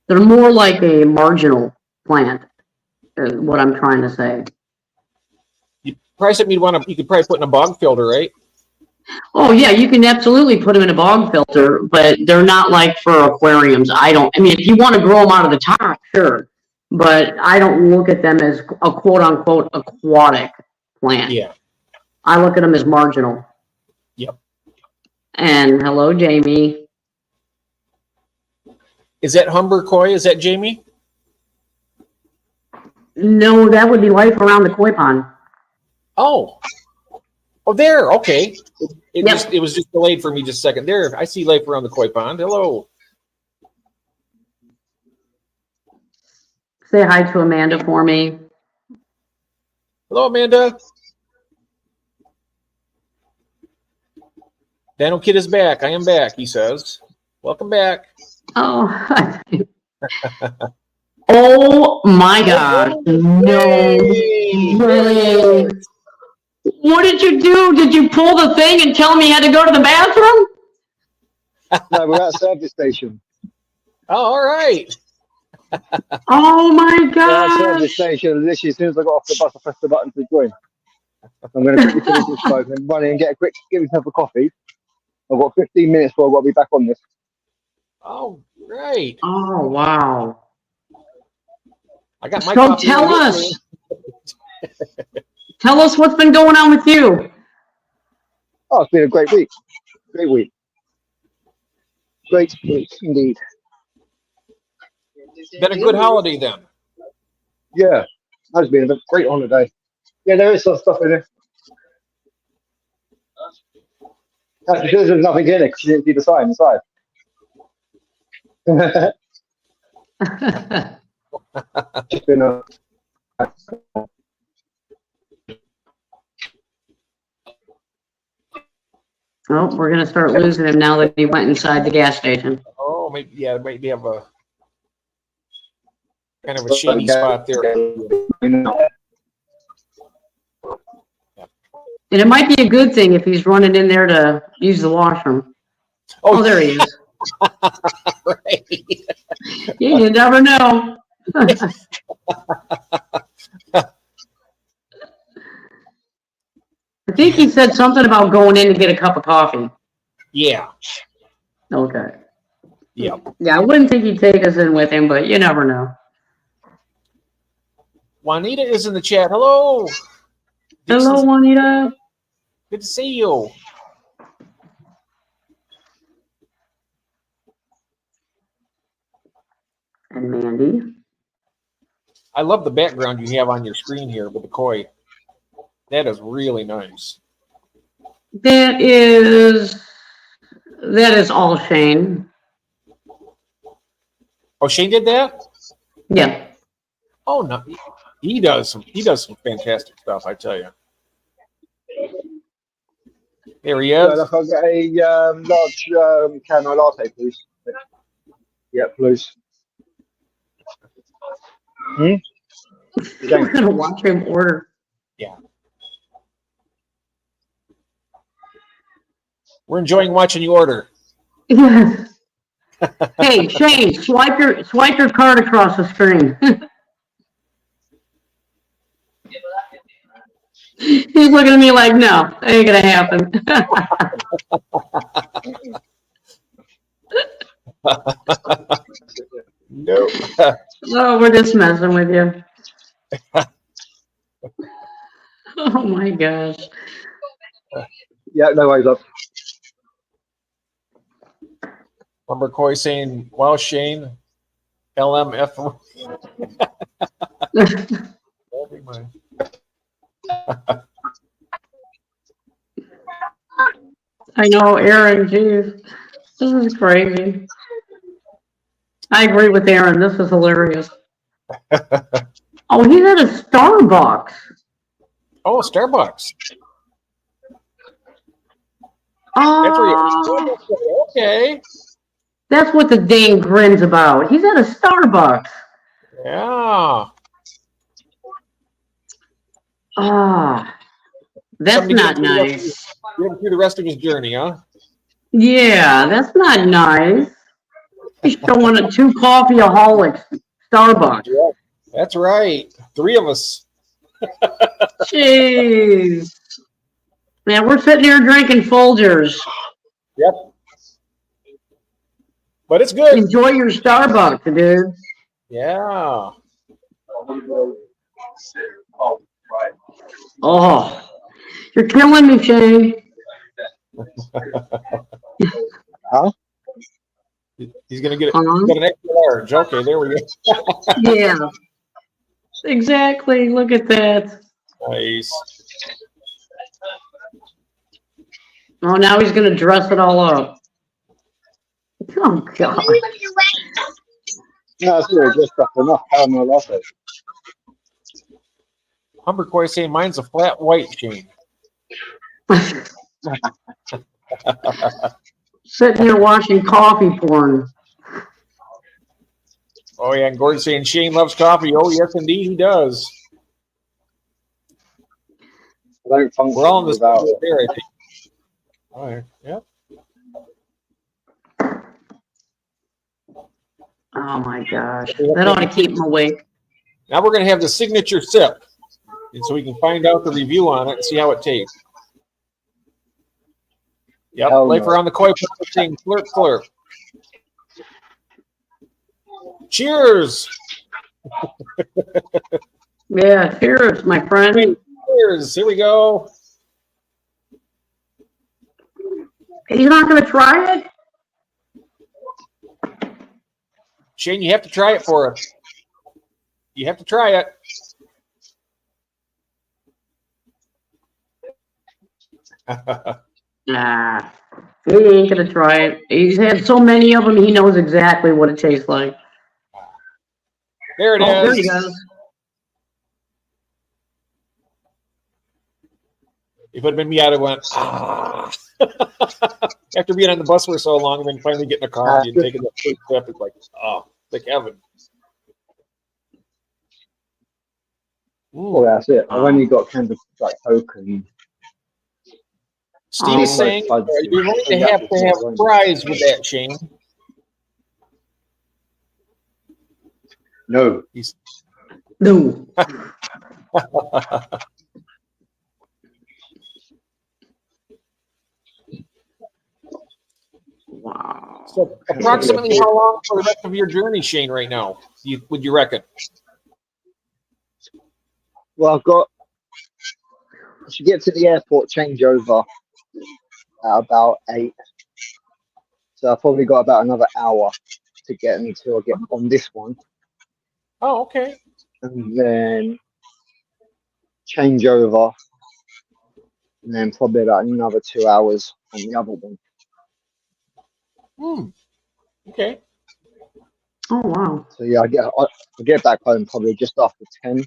they're more like a marginal plant, is what I'm trying to say. You probably said you could probably put in a bog filter, right? Oh yeah, you can absolutely put them in a bog filter, but they're not like for aquariums. If you want to grow them out of the top, sure. But I don't look at them as a quote unquote aquatic plant. Yeah. I look at them as marginal. Yep. And hello, Jamie. Is that Humber Koi? Is that Jamie? No, that would be life around the koi pond. Oh, there. Okay. Yep. It was just delayed for me just a second. There, I see life around the koi pond. Hello. Say hi to Amanda for me. Hello, Amanda. Daniel Kid is back. I am back, he says. Welcome back. Oh, oh my God. No way. What did you do? Did you pull the thing and tell me you had to go to the bathroom? No, we're at a service station. Oh, all right. Oh my We're at a God. service station. Literally, as soon as I got off the bus, I pressed the button to join. I'm going to quickly finish this smoke and run in and get myself a coffee. I've got 15 minutes before I've got to be back on this. Oh, right. Oh, wow. I got my So coffee. tell us. Tell us what's been going on with you. Oh, it's been a great week. Great week. Great week, indeed. Been a good holiday then. Yeah, has been a great holiday. Yeah, there is some stuff in there. That's because there's nothing in it, because you didn't see the sign inside. Just been a... Oh, we're going to start losing him now that he went inside the gas station. Oh, maybe have a kind of a shady spot there. And it might be a good thing if he's running in there to use the washroom. Oh, there he is. Right. You never know. I think he said something about going in to get a cup of coffee. Yeah. Okay. Yeah. Yeah, I wouldn't think he'd take us in with him, but you never know. Juanita is in the chat. Hello. Hello, Juanita. Good to see you. And Mandy. I love the background you have on your screen here with the koi. That is really nice. That is all Shane. Oh, Shane did that? Yeah. Oh no, he does some fantastic stuff, I tell you. There he Yeah, is. look, I'll get a large caramel latte, please. Yeah, please. We're gonna watch him order. Yeah. We're enjoying watching you order. Yes. Hey, Shane, swipe your card across the screen. He's looking at me like, no, ain't gonna happen. Nope. Oh, we're just messing with you. Oh my gosh. Yeah, no worries, love. Lumber Koi saying, "Wow, Shane, LMF." I know, Aaron, geez, this is crazy. I agree with Aaron. This is hilarious. Oh, he's at a Starbucks. Oh, Starbucks. That's where Oh, okay. that's what the dang grin's about. He's at a Starbucks. Yeah. Ah, that's Something to not nice. get him through the rest of his journey, huh? Yeah, that's not nice. He's showing a 2 coffeeaholics Starbucks. Yeah, that's right. 3 of us. Jeez. Man, we're sitting here drinking Folgers. Yep. But it's good. Enjoy your Starbucks, dude. Yeah. Oh, you're killing me, Shane. Huh? He's gonna get Uh-huh. an extra large. Okay, there we go. Yeah, exactly. Look at that. Nice. Oh, now he's going to dress it all up. Oh, God. No, it's really just stuff enough caramel latte. Lumber Koi saying mine's a flat white, Shane. Sitting here watching coffee porn. Oh yeah, and Gordon saying Shane loves coffee. Oh yes, indeed he does. I don't function We're all in this without it. there, I think. All right. Yep. Oh, my gosh. That ought to keep him awake. Now we're gonna have the signature sip, and so we can find out the review on it and see how it tastes. Yep. Hell Life no. around the koi pond saying slurp slurp. Cheers. Yeah, cheers, my friend. Cheers. Here we go. He's not going to try it? Shane, you have to try it for us. You have to try it. Nah, he ain't going to try it. He's had so many of them, he knows exactly what it tastes like. There it Oh, there is. he goes. If it had been me, I'd have went, ah. After being on the bus for so long and then finally getting a coffee and taking the first step, it's like, oh, thank heaven. Oh, that's it. I've only got kind of like Coke and Steve is saying you're going to have fries with that, Shane. no. No. Wow. So approximately how long for the rest of your journey, Shane, right now, would you reckon? Well, I've got. I should get to the airport changeover at about 8. So I've probably got about another hour to get until I get on this one. Oh, okay. And then changeover. And then probably about another 2 hours on the other one. Okay. Oh, wow. So yeah, I get back home probably just after 10.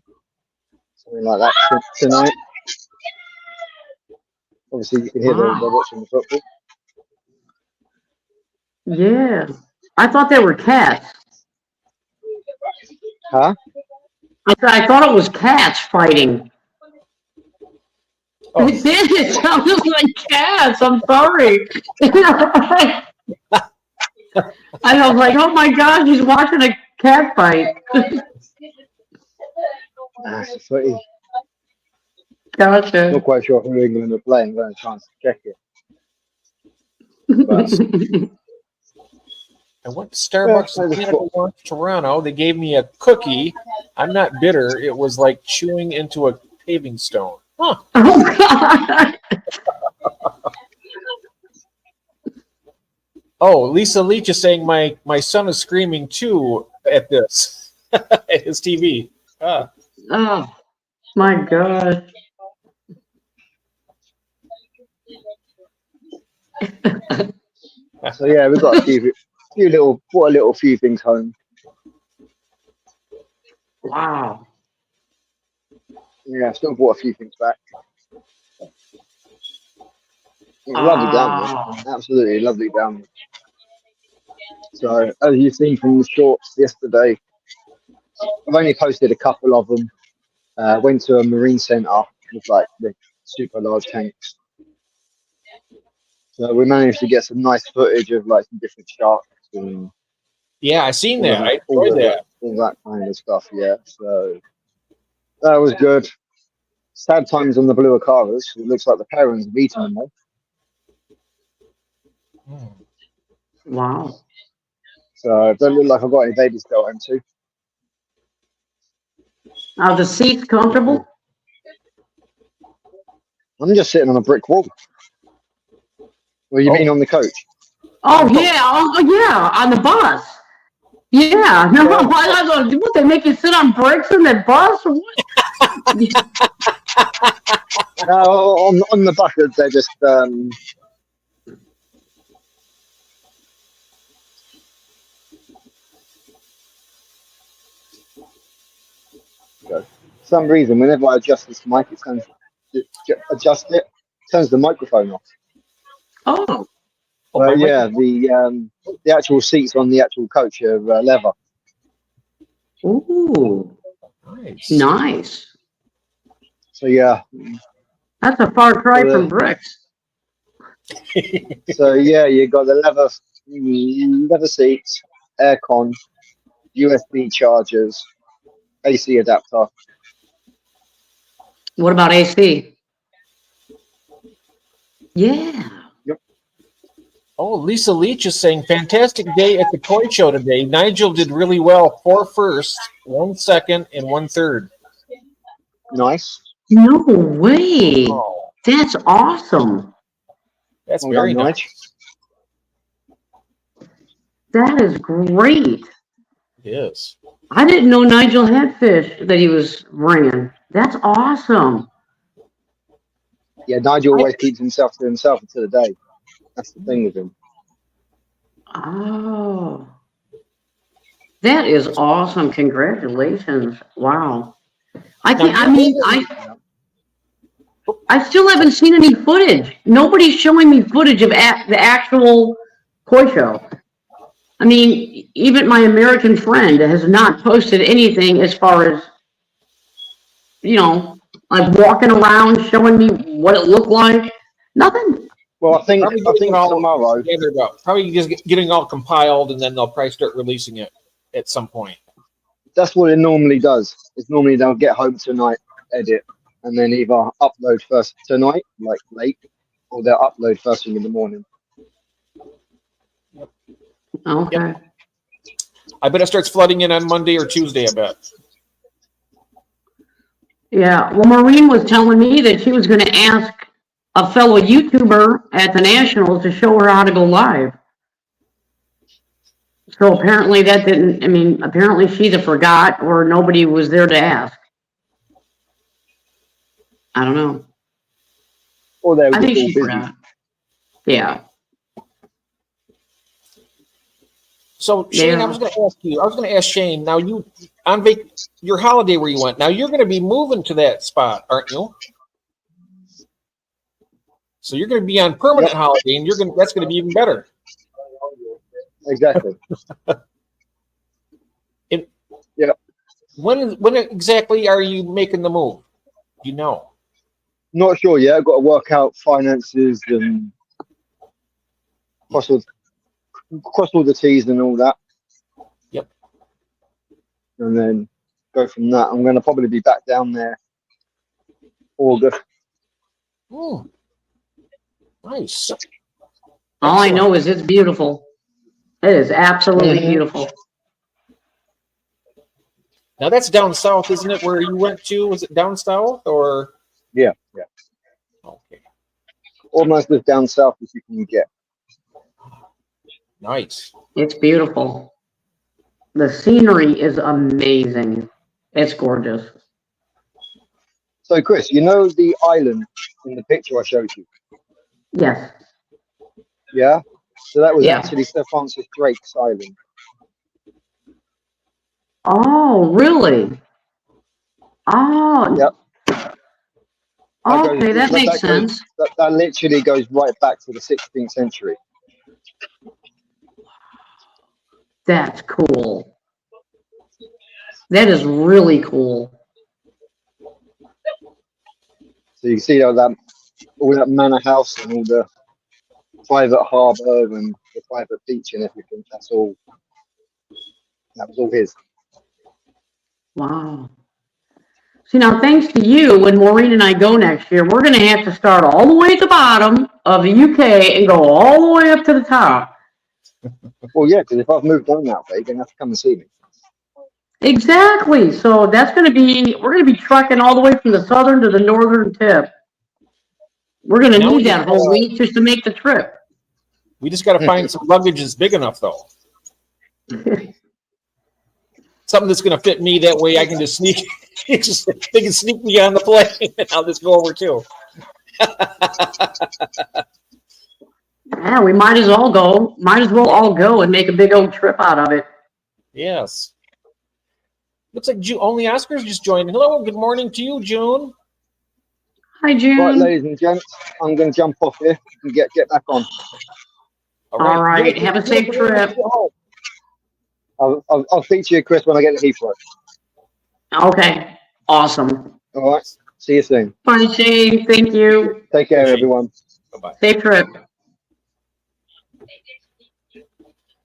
Something like that tonight. Obviously, you can hear Wow. they're watching the football. Yeah. I thought they were cats. Huh? I thought it was cats fighting. Oh. It did. It sounded like cats. I'm sorry. I was like, oh my gosh, he's watching a cat fight. That's the footy. Gotcha. Not quite sure who England are playing. I'm going to chance to check it. But I went to Starbucks in Canada once, Toronto. They gave me a cookie. I'm not bitter. It was like chewing into a paving stone. Huh. Oh God. Oh, Lisa Leach is saying my son is screaming too at this at his TV. Ah. Oh my God. so yeah, we've got brought a few things home. Wow. Yeah, still brought a few things back. Lovely down there. Absolutely lovely down there. So, as you've seen from the shorts yesterday, I've only posted a couple of them. Went to a marine centre with like the super large tanks. So we managed to get some nice footage of like some different sharks and Yeah, I seen that. I enjoyed that. All that kind of stuff, yeah. So that was good. Sad times on the blue acaras. It looks like the parents have eaten them all. Wow. So it don't look like I've got any babies to go home to. Are the seats comfortable? I'm just sitting on a brick wall. What do you mean on the coach? Oh yeah, on the bus. Yeah, no, I don't. What, they make you sit on bricks in the bus? Or what? No, on the buses they're just for some reason whenever I adjust this mic, it turns the microphone off. Oh, But yeah, the actual seats on the actual coach are leather. ooh, nice. So yeah, That's a far cry from bricks. so yeah, you got the leather seats, aircon, USB chargers, AC adapter. What about AC? Yeah. Yep. Oh, Lisa Leach is saying, fantastic day at the toy show today. Nigel did really well. 4 firsts, 1 second, and 1 third. Nice. No way. Oh, That's awesome. that's very nice. That is great. It is. I didn't know Nigel had fish that he was bringing. That's awesome. Yeah, Nigel always keeps himself to himself until the day. That's the thing with him. Oh, that is awesome. Congratulations. Wow. I still haven't seen any footage. Nobody's showing me footage of the actual koi show. I mean, even my American friend has not posted anything as far as, like walking around, showing me what it looked like. Nothing. Well, I think tomorrow. Probably just getting all compiled, and then they'll probably start releasing it at some point. That's what it normally does. It's normally they'll get home tonight, edit, and then either upload first tonight, like late, or they'll upload first thing in the morning. Okay. Yep. I bet it starts flooding in on Monday or Tuesday, I bet. Yeah. Well, Maureen was telling me that she was going to ask a fellow YouTuber at the Nationals to show her how to go live. So apparently that didn't, apparently she either forgot or nobody was there to ask. I don't know. Or they were I think just all she busy. forgot. Yeah. So Shane, I was going to ask Shane. Now you on your holiday where you went. Now you're going to be moving to that spot, aren't you? So you're going to be on permanent holiday, and that's going to be even better. Exactly. When exactly are you making the move? Do you know? Not sure yet. I've got to work out finances and cross all the T's and all that. Yep. And then go from that. I'm going to probably be back down there August. Nice. All I know is it's beautiful. It is absolutely beautiful. Now that's down south, isn't it? Where you went to? Was it down south or? Yeah. Okay. Almost as down south as you can get. Nice. It's beautiful. The scenery is amazing. It's gorgeous. So, Chris, you know the island in the picture I showed you? Yes. Yeah? So that was Yeah. actually Sir Francis Drake's island. Oh, really? Oh. Yep. Okay, that makes sense. That literally goes right back to the 16th century. That's cool. That is really cool. So you can see all that manor house and all the private harbour and the private beach and everything. That was all his. Wow. See, now, thanks to you, when Maureen and I go next year, we're going to have to start all the way at the bottom of the UK and go all the way up to the top. Well, yeah, because if I've moved on that way, you're going to have to come and see me. Exactly. So we're going to be trucking all the way from the southern to the northern tip. We're going to need that whole week just to make the trip. We just got to find some luggage that's big enough, though. Something that's going to fit me. That way I can just sneak. They can sneak me on the plane, and I'll just go over too. Yeah, we might as well go. Might as well all go and make a big old trip out of it. Yes. Looks like only Oscar's just joined. Hello, good morning to you, June. Hi, June. Right, ladies and gents, I'm going to jump off here and get back on. All right. Have a safe trip. I'll speak to you, Chris, when I get to Heathrow. Okay. Awesome. All right. See you soon. Bye, Shane. Thank you. Take care, everyone. Bye-bye. Safe trip.